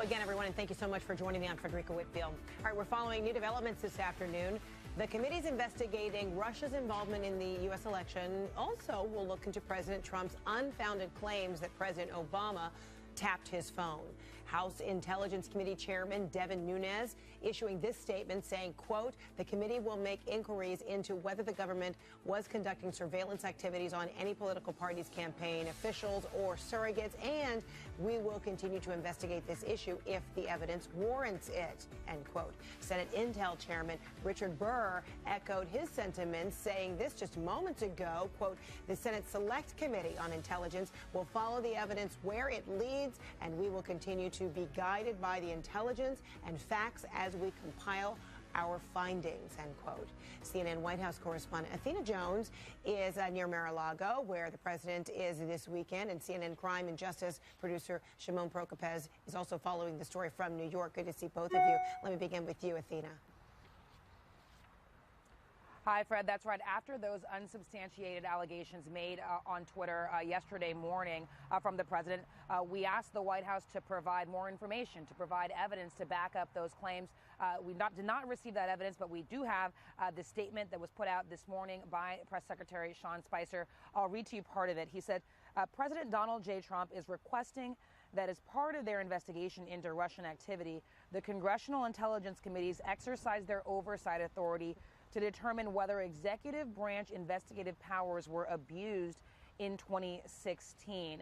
again, everyone, and thank you so much for joining me. I'm Frederica Whitfield. All right, we're following new developments this afternoon. The committee's investigating Russia's involvement in the U.S. election. Also, we'll look into President Trump's unfounded claims that President Obama tapped his phone. House Intelligence Committee Chairman Devin Nunes issuing this statement saying, quote, the committee will make inquiries into whether the government was conducting surveillance activities on any political party's campaign officials or surrogates, and we will continue to investigate this issue if the evidence warrants it, end quote. Senate Intel Chairman Richard Burr echoed his sentiments, saying this just moments ago, quote, the Senate Select Committee on Intelligence will follow the evidence where it leads, and we will continue to be guided by the intelligence and facts as we compile our findings, end quote. CNN White House correspondent Athena Jones is near Mar-a-Lago, where the president is this weekend, and CNN crime and justice producer Shimon Prokupecz is also following the story from New York. Good to see both of you. Let me begin with you, Athena. Hi, Fred. That's right. After those unsubstantiated allegations made on Twitter yesterday morning from the president, we asked the White House to provide more information, to provide evidence to back up those claims. We did not receive that evidence, but we do have the statement that was put out this morning by Press Secretary Sean Spicer. I'll read to you part of it. He said, President Donald J. Trump is requesting that as part of their investigation into Russian activity, the Congressional Intelligence Committees exercise their oversight authority to determine whether executive branch investigative powers were abused in 2016.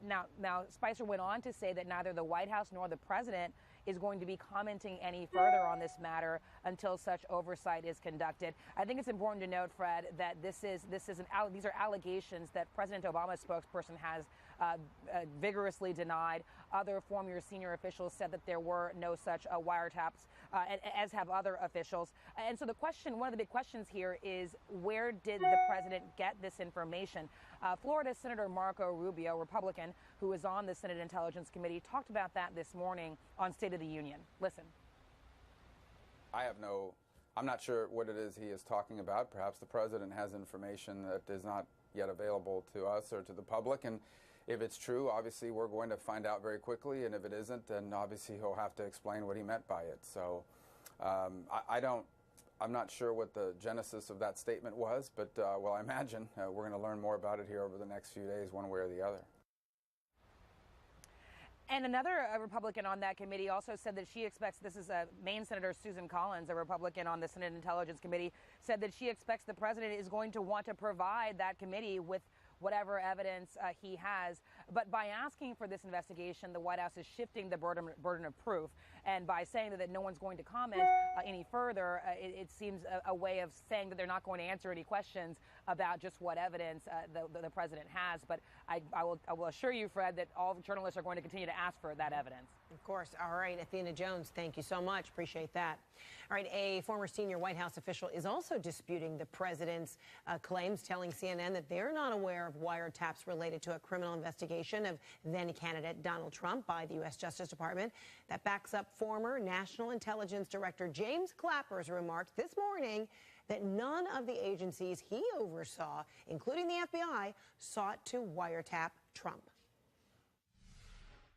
Now, Spicer went on to say that neither the White House nor the president is going to be commenting any further on this matter until such oversight is conducted. I think it's important to note, Fred, that these are allegations that President Obama's spokesperson has vigorously denied. Other former senior officials said that there were no such wiretaps, as have other officials. And so one of the big questions here is, where did the president get this information? Florida Senator Marco Rubio, Republican, who is on the Senate Intelligence Committee, talked about that this morning on State of the Union. Listen. I'm not sure what it is he is talking about. Perhaps the president has information that is not yet available to us or to the public. And if it's true, obviously we're going to find out very quickly. And if it isn't, then obviously he'll have to explain what he meant by it. So I'm not sure what the genesis of that statement was, but I imagine we're going to learn more about it here over the next few days, one way or the other. And another Republican on that committee also said that she expects, this is Maine Senator Susan Collins, a Republican on the Senate Intelligence Committee, said that she expects the president is going to want to provide that committee with whatever evidence he has. But by asking for this investigation, the White House is shifting the burden of proof. And by saying that no one's going to comment any further, it seems a way of saying that they're not going to answer any questions about just what evidence the president has. But I will assure you, Fred, that all journalists are going to continue to ask for that evidence. Of course. All right. Athena Jones, thank you so much. Appreciate that. All right. A former senior White House official is also disputing the president's claims, telling CNN that they're not aware of wiretaps related to a criminal investigation of then-candidate Donald Trump by the U.S. Justice Department. That backs up former National Intelligence Director James Clapper's remarks this morning that none of the agencies he oversaw, including the FBI, sought to wiretap Trump.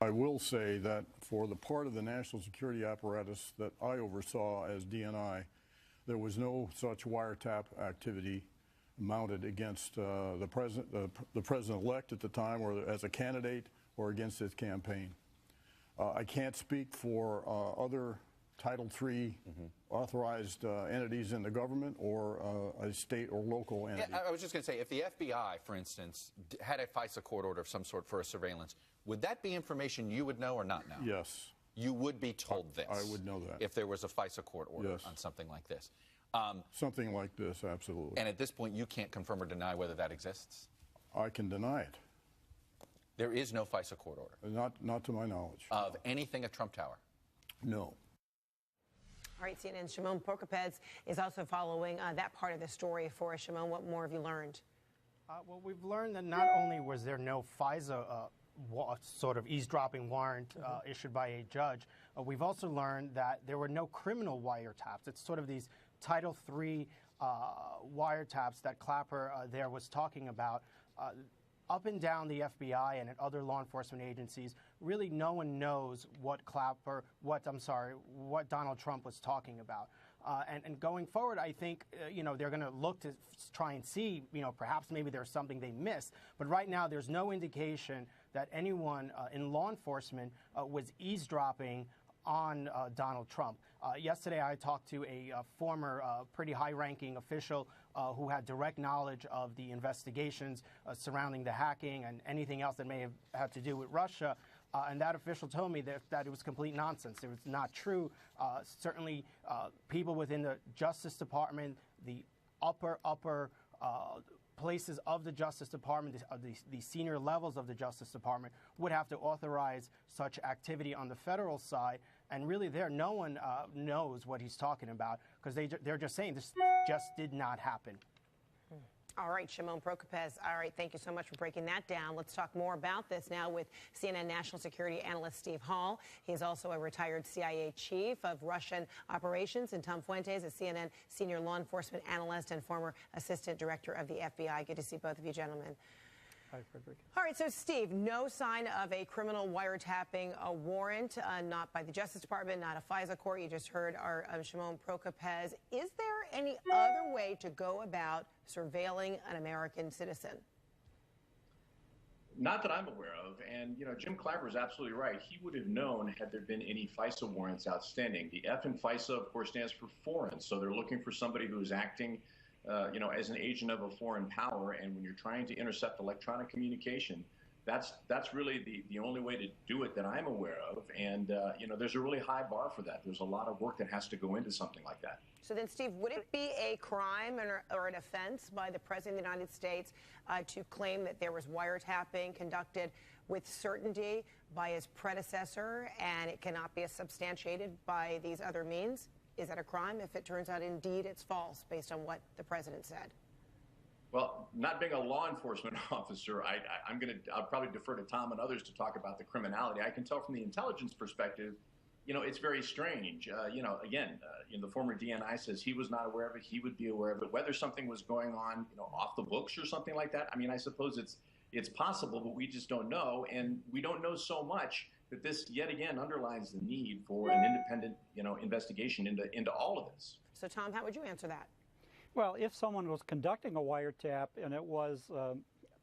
I will say that for the part of the national security apparatus that I oversaw as DNI, there was no such wiretap activity mounted against the president-elect at the time, or as a candidate, or against his campaign. I can't speak for other Title III authorized entities in the government or a state or local entity. Yeah, I was just going to say, if the FBI, for instance, had a FISA court order of some sort for a surveillance, would that be information you would know or not know? Yes. You would be told this? I would know that. If there was a FISA court order Yes. on something like this? Something like this, absolutely. And at this point, you can't confirm or deny whether that exists? I can deny it. There is no FISA court order? Not to my knowledge. Of anything at Trump Tower? No. All right, CNN's Shimon Prokupecz is also following that part of the story for us. Shimon, what more have you learned? Well, we've learned that not only was there no FISA sort of eavesdropping warrant issued by a judge, we've also learned that there were no criminal wiretaps. It's sort of these Title III wiretaps that Clapper there was talking about. up and down the FBI and at other law enforcement agencies, really no one knows what Donald Trump was talking about. And going forward, I think, they're going to look to try and see, perhaps maybe there's something they missed. But right now, there's no indication that anyone in law enforcement was eavesdropping on Donald Trump. Yesterday, I talked to a former pretty high-ranking official who had direct knowledge of the investigations surrounding the hacking and anything else that may have had to do with Russia. And that official told me that it was complete nonsense. It was not true. Certainly, people within the Justice Department, the upper places of the Justice Department, the senior levels of the Justice Department, would have to authorize such activity on the federal side. And really, no one knows what he's talking about, because they're just saying this just did not happen. All right, Shimon Prokupecz. All right, thank you so much for breaking that down. Let's talk more about this now with CNN national security analyst Steve Hall. He's also a retired CIA chief of Russian operations, and Tom Fuentes, a CNN senior law enforcement analyst and former assistant director of the FBI. Good to see both of you gentlemen. Hi, Frederick. All right, so Steve, no sign of a criminal wiretapping warrant, not by the Justice Department, not a FISA court. You just heard our Shimon Prokupecz. Is there any other way to go about surveilling an American citizen? Not that I'm aware of. And, Jim Clapper is absolutely right. He would have known had there been any FISA warrants outstanding. The F in FISA, of course, stands for foreign. So they're looking for somebody who is acting as an agent of a foreign power. And when you're trying to intercept electronic communication, that's really the only way to do it that I'm aware of. And, there's a really high bar for that. There's a lot of work that has to go into something like that. So then, Steve, would it be a crime or an offense by the President of the United States to claim that there was wiretapping conducted with certainty by his predecessor and it cannot be substantiated by these other means? Is that a crime if it turns out indeed it's false based on what the president said? Well, not being a law enforcement officer, I'll probably defer to Tom and others to talk about the criminality. I can tell from the intelligence perspective, it's very strange. The former DNI says he was not aware of it. He would be aware of it. Whether something was going on, off the books or something like that. I suppose it's possible, but we just don't know. And we don't know so much that this yet again underlines the need for an independent, investigation into all of this. So, Tom, how would you answer that? Well, if someone was conducting a wiretap and it was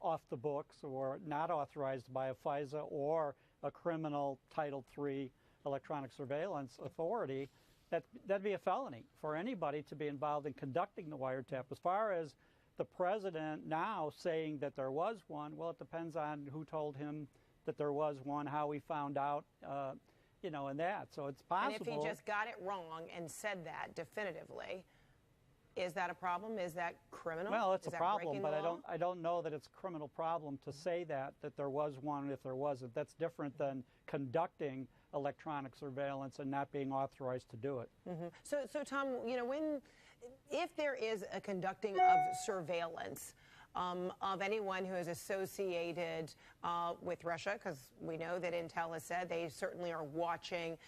off the books or not authorized by a FISA or a criminal Title III electronic surveillance authority, that'd be a felony for anybody to be involved in conducting the wiretap. As far as the president now saying that there was one, well, it depends on who told him that there was one, how he found out, and that. So it's possible. And if he just got it wrong and said that definitively, is that a problem? Is that criminal? Well, it's a problem, but I don't know that it's a criminal problem to say that there was one if there wasn't. That's different than conducting electronic surveillance and not being authorized to do it. Mm-hmm. So Tom, if there is a conducting of surveillance of anyone who is associated with Russia, because we know that Intel has said they certainly are watching,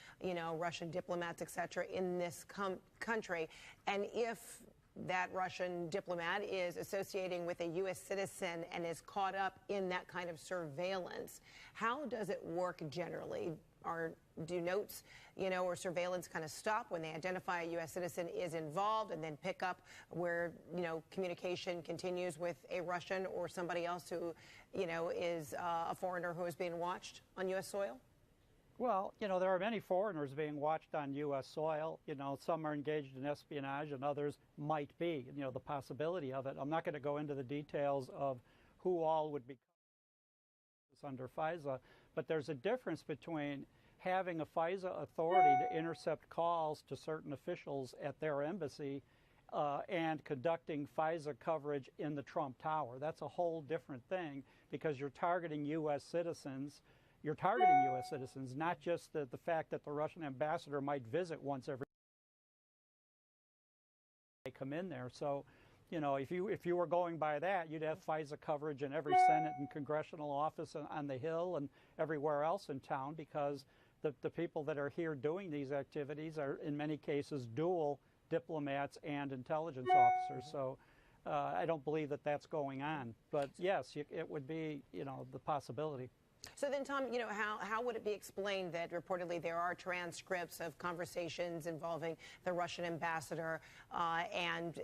Russian diplomats, et cetera, in this country, and if that Russian diplomat is associating with a U.S. citizen and is caught up in that kind of surveillance, how does it work generally? Do notes, or surveillance kind of stop when they identify a U.S. citizen is involved and then pick up where, communication continues with a Russian or somebody else who, is a foreigner who is being watched on U.S. soil? Well, there are many foreigners being watched on U.S. soil. Some are engaged in espionage and others might be, the possibility of it. I'm not going to go into the details of who all would be under FISA, but there's a difference between having a FISA authority to intercept calls to certain officials at their embassy and conducting FISA coverage in the Trump Tower. That's a whole different thing because you're targeting U.S. citizens. You're targeting U.S. citizens, not just the fact that the Russian ambassador might visit once every they come in there. So, if you were going by that, you'd have FISA coverage in every Senate and congressional office on the Hill and everywhere else in town because the people that are here doing these activities are, in many cases, dual diplomats and intelligence officers. So I don't believe that that's going on. But yes, it would be, the possibility. So then, Tom, how would it be explained that reportedly there are transcripts of conversations involving the Russian ambassador and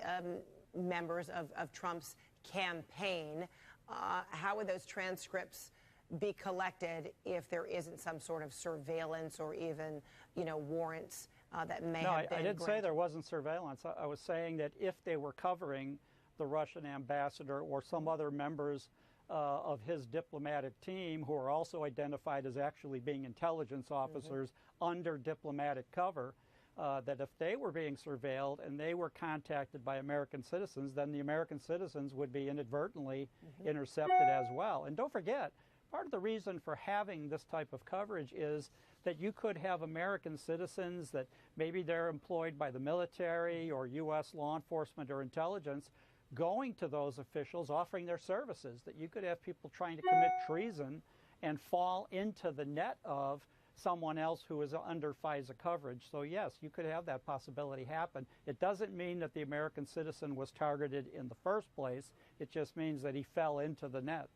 members of Trump's campaign? How would those transcripts be collected if there isn't some sort of surveillance or even, warrants that may have been I didn't granted? say there wasn't surveillance. I was saying that if they were covering the Russian ambassador or some other members of his diplomatic team who are also identified as actually being intelligence officers under diplomatic cover, that if they were being surveilled and they were contacted by American citizens, then the American citizens would be inadvertently intercepted as well. And don't forget, part of the reason for having this type of coverage is that you could have American citizens that maybe they're employed by the military or U.S. law enforcement or intelligence going to those officials offering their services, that you could have people trying to commit treason and fall into the net of someone else who is under FISA coverage. So yes, you could have that possibility happen. It doesn't mean that the American citizen was targeted in the first place. It just means that he fell into the net.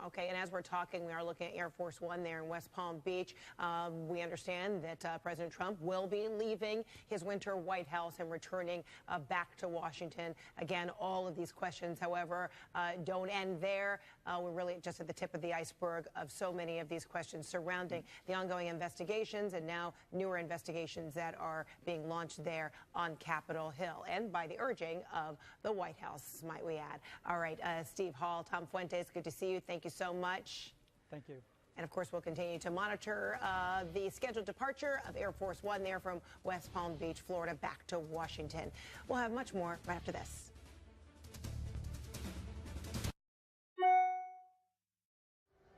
Okay, and as we're talking, we are looking at Air Force One there in West Palm Beach. We understand that President Trump will be leaving his winter White House and returning back to Washington. Again, all of these questions, however, don't end there. We're really just at the tip of the iceberg of so many of these questions surrounding the ongoing investigations and now newer investigations that are being launched there on Capitol Hill and by the urging of the White House, might we add. All right, Steve Hall, Tom Fuentes, good to see you. Thank you so much. Thank you. And of course, we'll continue to monitor the scheduled departure of Air Force One there from West Palm Beach, Florida, back to Washington. We'll have much more right after this.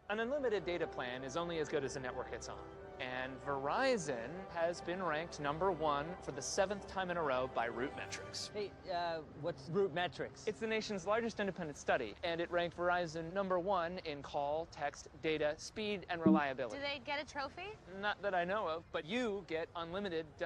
An unlimited data plan is only as good as the network it's on. And Verizon has been ranked #1 for the 7th time in a row by Root Metrics. Hey, what's Root Metrics? It's the nation's largest independent study, and it ranked Verizon #1 in call, text, data, speed, and reliability. Do they get a trophy? Not that I know of, but you get unlimited